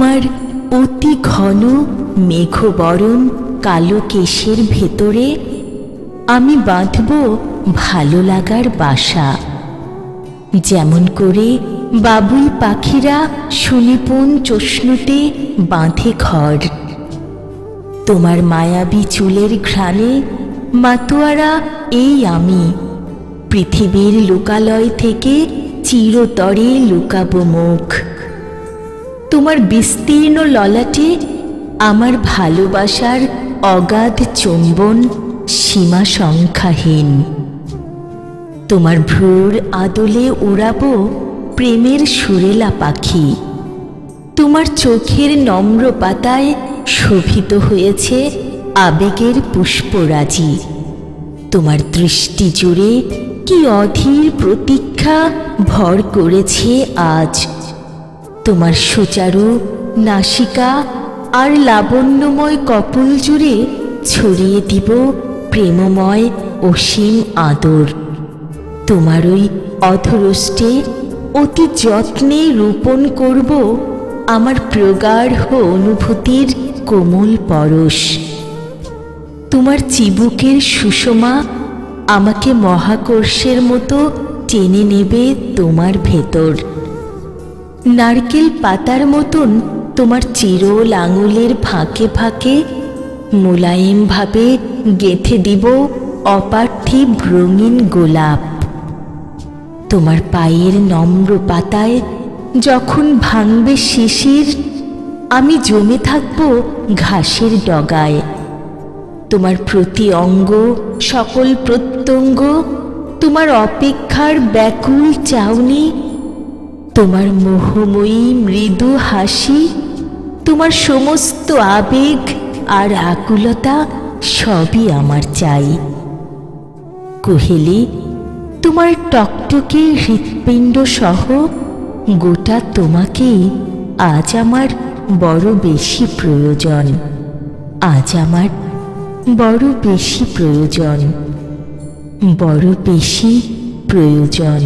তোমার অতি ঘন মেঘবরণ কালো কেশের ভেতরে আমি বাঁধব ভালো লাগার বাসা, যেমন করে বাবুই পাখিরা সুনিপুণ চোষ্ণুতে বাঁধে ঘর। তোমার মায়াবী চুলের ঘ্রাণে মাতোয়ারা এই আমি পৃথিবীর লোকালয় থেকে চিরতরে লুকাবো মুখ। তোমার বিস্তীর্ণ ললাটে আমার ভালোবাসার অগাধ চুম্বন সীমা সংখ্যাহীন। তোমার ভ্রুর আদলে উড়াবো প্রেমের সুরেলা পাখি। তোমার চোখের নম্র পাতায় শোভিত হয়েছে আবেগের পুষ্পরাজি। তোমার দৃষ্টি জুড়ে কি অধীর প্রতীক্ষা ভর করেছে আজ। তোমার সুচারু নাসিকা আর লাবণ্যময় কপোল জুড়ে ছড়িয়ে দিব প্রেমময় অসীম আদর। তোমার ওই অধরষ্টে অতি যত্নে রোপণ করব আমার প্রগাঢ় অনুভূতির কোমল পরশ। তোমার চিবুকের সুষমা আমাকে মহাকর্ষের মতো টেনে নেবে তোমার ভেতর। নারকেল পাতার মতন তোমার চিরল আঙুলের ফাঁকে ফাঁকে মোলায়েমভাবে গেঁথে দিব অপার্থিব রঙিন গোলাপ। তোমার পায়ের নম্র পাতায় যখন ভাঙবে শিশির, আমি জমে থাকব ঘাসের ডগায়। তোমার প্রতি অঙ্গ সকল প্রত্যঙ্গ তোমার অপেক্ষার ব্যাকুল চাউনি। তোমার মোহময়ী মৃদু হাসি, তোমার সমস্ত আবেগ আর আকুলতা সবই আমার চাই। কোহেলি, তোমার টকটকে হৃৎপিণ্ড সহ গোটা তোমাকেই আজ আমার বড় বেশি প্রয়োজন। আজ আমার বড় বেশি প্রয়োজন, বড় বেশি প্রয়োজন।